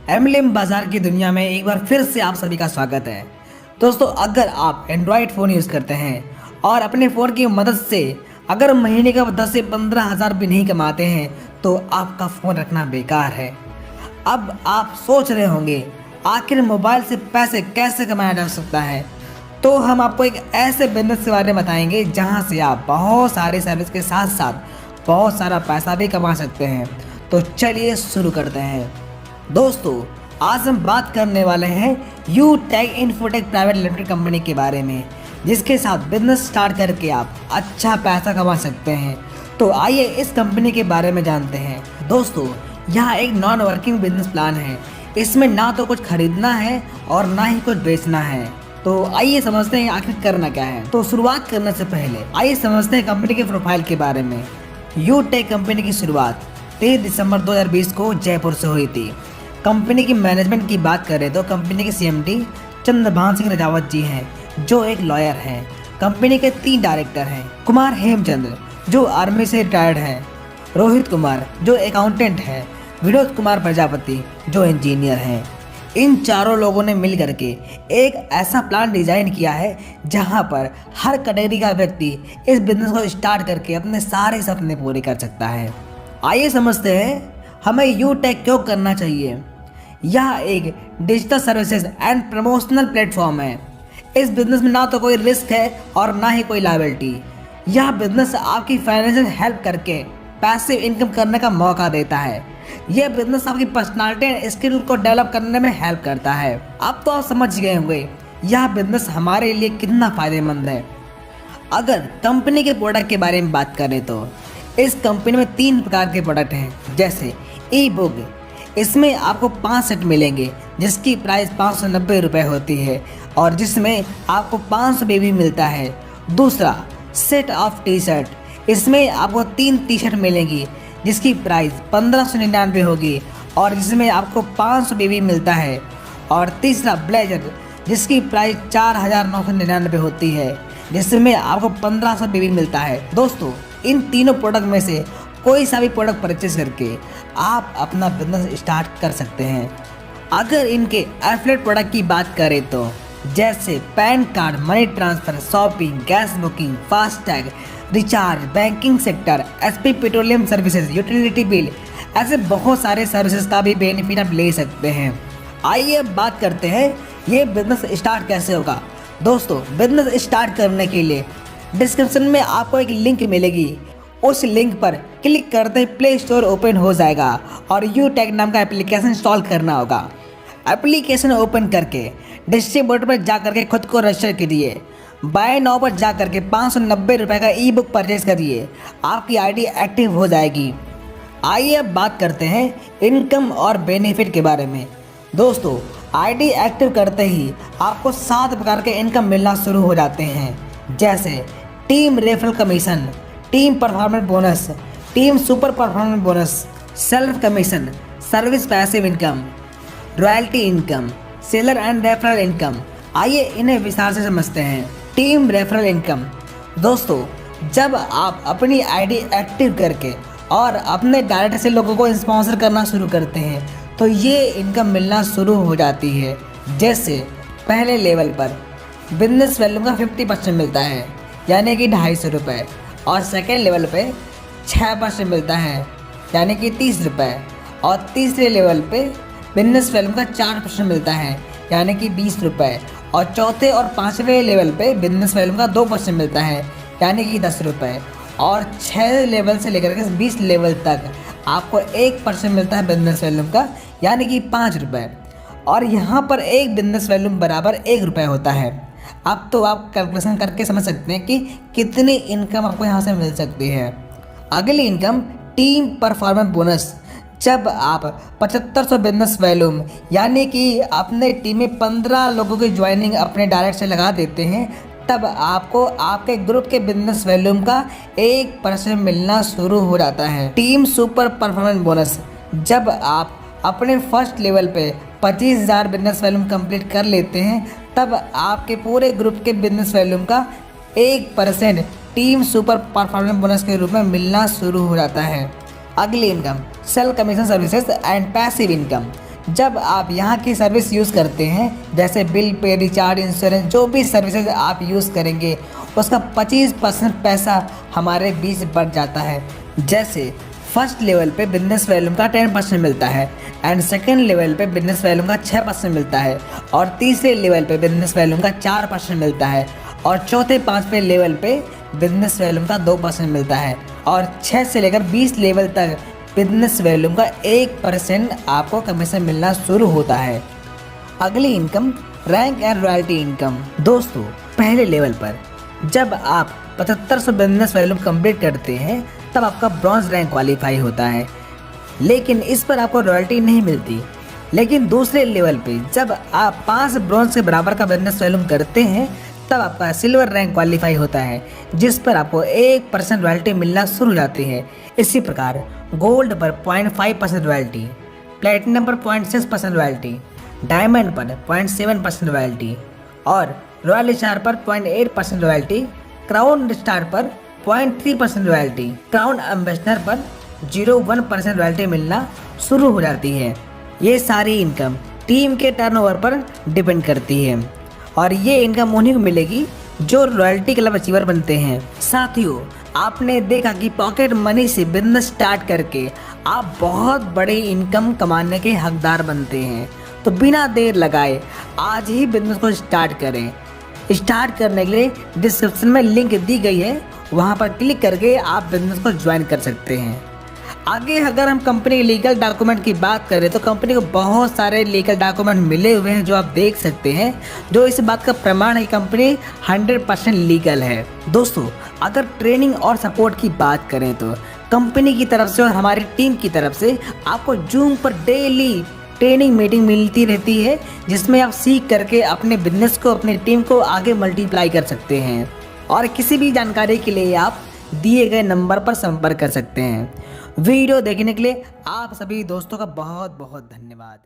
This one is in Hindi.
एमएलएम बाजार की दुनिया में एक बार फिर से आप सभी का स्वागत है। दोस्तों, अगर आप एंड्रॉयड फ़ोन यूज़ करते हैं और अपने फ़ोन की मदद से अगर महीने का 10 से 15 हज़ार भी नहीं कमाते हैं तो आपका फ़ोन रखना बेकार है। अब आप सोच रहे होंगे आखिर मोबाइल से पैसे कैसे कमाया जा सकता है, तो हम आपको एक ऐसे बिजनेस के बारे में बताएंगे जहां से आप बहुत सारे सर्विस के साथ साथ बहुत सारा पैसा भी कमा सकते हैं। तो चलिए शुरू करते हैं। दोस्तों, आज हम बात करने वाले हैं U tech infotech private limited company के बारे में, जिसके साथ बिजनेस स्टार्ट करके आप अच्छा पैसा कमा सकते हैं। तो आइए इस कंपनी के बारे में जानते हैं। दोस्तों, यह एक नॉन वर्किंग बिजनेस प्लान है। इसमें ना तो कुछ खरीदना है और ना ही कुछ बेचना है। तो आइए समझते हैं आखिर करना क्या है। तो शुरुआत करने से पहले आइए समझते हैं कंपनी के प्रोफाइल के बारे में। यू टेक कंपनी की शुरुआत 23 दिसंबर 2020 को जयपुर से हुई थी। कंपनी की मैनेजमेंट की बात करें तो कंपनी के सीएमडी चंद्रभान सिंह राजावत जी हैं, जो एक लॉयर हैं। कंपनी के 3 डायरेक्टर हैं। कुमार हेमचंद्र, जो आर्मी से रिटायर्ड हैं, रोहित कुमार, जो अकाउंटेंट हैं, विनोद कुमार प्रजापति, जो इंजीनियर हैं। इन चारों लोगों ने मिल करके एक ऐसा प्लान डिजाइन किया है जहां पर हर कैटेगरी का व्यक्ति इस बिजनेस को स्टार्ट करके अपने सारे सपने पूरे कर सकता है। आइए समझते हैं हमें यू टेक क्यों करना चाहिए। यह एक digital services and promotional platform है। इस बिजनेस में ना तो कोई रिस्क है और ना ही कोई लायबिलिटी। यह बिजनेस आपकी फाइनेंशियल हेल्प करके पैसिव इनकम करने का मौका देता है। यह बिजनेस आपकी पर्सनालिटी एंड स्किल को डेवलप करने में हेल्प करता है। अब तो आप समझ गए होंगे यह बिजनेस हमारे लिए कितना फायदेमंद है। अगर कंपनी के प्रोडक्ट के बारे में बात करें तो इस कंपनी में 3 प्रकार के प्रोडक्ट हैं, जैसे ई बुक। इसमें आपको 5 सेट मिलेंगे जिसकी प्राइस 590 रुपये होती है और जिसमें आपको 500 भी मिलता है। दूसरा, सेट ऑफ टी शर्ट। इसमें आपको 3 टी शर्ट मिलेंगी जिसकी प्राइस 1599 होगी और जिसमें आपको 500 भी मिलता है। और तीसरा, ब्लेजर, जिसकी प्राइस 4999 होती है, जिसमें आपको 1500 भी मिलता है। दोस्तों, इन तीनों प्रोडक्ट में से कोई सा भी प्रोडक्ट परचेज करके आप अपना बिजनेस स्टार्ट कर सकते हैं। अगर इनके एफिलिएट प्रोडक्ट की बात करें तो जैसे pan card, money transfer, shopping, gas booking, FASTag, recharge, banking sector, SP petroleum services, utility bill, ऐसे बहुत सारे सर्विसेज का भी बेनिफिट आप ले सकते हैं। आइए अब बात करते हैं ये बिजनेस स्टार्ट कैसे होगा। दोस्तों, बिजनेस स्टार्ट करने के लिए डिस्क्रिप्शन में आपको एक लिंक मिलेगी। उस लिंक पर क्लिक करते ही प्ले स्टोर ओपन हो जाएगा और यू टेक नाम का एप्लीकेशन इंस्टॉल करना होगा। एप्लीकेशन ओपन करके डिस्ट्रीब्यूटर पर जा करके खुद को रजिस्टर कीजिए। बाय नाउ पर जा करके 590 रुपये का ई बुक परचेज करिए, आपकी आईडी एक्टिव हो जाएगी। आइए अब बात करते हैं इनकम और बेनिफिट के बारे में। दोस्तों, आईडी एक्टिव करते ही आपको 7 प्रकार के इनकम मिलना शुरू हो जाते हैं, जैसे team referral commission, team performance bonus, team super performance bonus, self commission, service passive income, royalty income, seller and referral income. आइए इन्हें विस्तार से समझते हैं। Team referral income. दोस्तों, जब आप अपनी आईडी एक्टिव करके और अपने डायरेक्ट से लोगों को स्पॉन्सर करना शुरू करते हैं तो ये इनकम मिलना शुरू हो जाती है। जैसे पहले लेवल पर बिजनेस वैल्यू का 50% मिलता है, यानी कि 250 रुपये, और सेकेंड लेवल पे 6% मिलता है, यानी कि 30 रुपये, और तीसरे लेवल पे बिजनेस वैल्यू का 4% मिलता है, यानी कि 20 रुपये, और चौथे और 5वें लेवल पे बिजनेस वैल्यू का 2% मिलता है, यानी कि 10 रुपये, और 6 लेवल से लेकर के 20 लेवल तक आपको 1% मिलता है बिजनेस वैल्यू का, यानी कि 5 रुपये। और यहाँ पर एक बिजनेस वैल्यू बराबर 1 रुपये होता है। अब तो आप कैलकुलेशन करके समझ सकते हैं कि कितनी इनकम आपको यहाँ से मिल सकती है। अगली इनकम, टीम परफॉर्मेंस बोनस। जब आप 7500 बिजनेस वैल्यूम, यानी कि अपने टीम में 15 लोगों की ज्वाइनिंग अपने डायरेक्ट से लगा देते हैं, तब आपको आपके ग्रुप के बिजनेस वैल्यूम का 1% मिलना शुरू हो जाता है। Team super performance bonus. जब आप अपने फर्स्ट लेवल पे 25,000 बिजनेस वैल्यूम कंप्लीट कर लेते हैं, तब आपके पूरे ग्रुप के बिजनेस वैल्यूम का 1% टीम सुपर परफॉर्मेंस बोनस के रूप में मिलना शुरू हो जाता है। अगली income, sale commission services and passive income. जब आप यहाँ की सर्विस यूज़ करते हैं, जैसे बिल पे, रिचार्ज, इंश्योरेंस, जो भी सर्विसेज आप यूज़ करेंगे उसका 25% पैसा हमारे बीच बढ़ जाता है। जैसे फर्स्ट लेवल पे बिजनेस वॉल्यूम का 10% मिलता है एंड सेकेंड लेवल पे बिजनेस वॉल्यूम का 6% मिलता है और तीसरे लेवल पे बिजनेस वॉल्यूम का 4% मिलता है और चौथे 5वें लेवल पे बिजनेस वॉल्यूम का 2% मिलता है और 6 से लेकर 20 लेवल तक बिजनेस वॉल्यूम का 1% आपको कमीशन मिलना शुरू होता है। अगली income rank and royalty income. दोस्तों, पहले लेवल पर जब आप 7500 बिजनेस वॉल्यूम कंप्लीट करते हैं तब आपका ब्रॉन्ज रैंक क्वालिफाई होता है, लेकिन इस पर आपको रॉयल्टी नहीं मिलती। लेकिन दूसरे लेवल पे जब आप 5 ब्रॉन्ज के बराबर का बिजनेस वॉल्यूम करते हैं तब आपका सिल्वर रैंक क्वालिफाई होता है, जिस पर आपको 1% रॉयल्टी मिलना शुरू हो जाती है। इसी प्रकार गोल्ड पर 0.5% रॉयल्टी, प्लेटिनम पर 0.6% रॉयल्टी, डायमंड पर 0.7% रॉयल्टी और रॉयल स्टार पर 0.8% रॉयल्टी, क्राउन स्टार पर 0.3% रॉयल्टी, क्राउन एम्बेसडर पर 0.1% रॉयल्टी मिलना शुरू हो जाती है। ये सारी इनकम टीम के टर्नओवर पर डिपेंड करती है और ये इनकम उन्हीं को मिलेगी जो रॉयल्टी क्लब अचीवर बनते हैं। साथियों, आपने देखा कि पॉकेट मनी से बिजनेस स्टार्ट करके आप बहुत बड़ी इनकम कमाने के हकदार बनते हैं। तो बिना देर लगाए आज ही बिजनेस को स्टार्ट करें। स्टार्ट करने के लिए डिस्क्रिप्शन में लिंक दी गई है, वहां पर क्लिक करके आप बिजनेस को ज्वाइन कर सकते हैं। आगे अगर हम कंपनी के लीगल डॉक्यूमेंट की बात करें तो कंपनी को बहुत सारे लीगल डॉक्यूमेंट मिले हुए हैं जो आप देख सकते हैं, जो इस बात का प्रमाण है कि कंपनी 100% लीगल है। दोस्तों, अगर ट्रेनिंग और सपोर्ट की बात करें तो कंपनी की तरफ से और हमारी टीम की तरफ से आपको जूम पर डेली ट्रेनिंग मीटिंग मिलती रहती है, जिसमें आप सीख करके अपने बिजनेस को, अपनी टीम को आगे मल्टीप्लाई कर सकते हैं। और किसी भी जानकारी के लिए आप दिए गए नंबर पर संपर्क कर सकते हैं। वीडियो देखने के लिए आप सभी दोस्तों का बहुत बहुत धन्यवाद।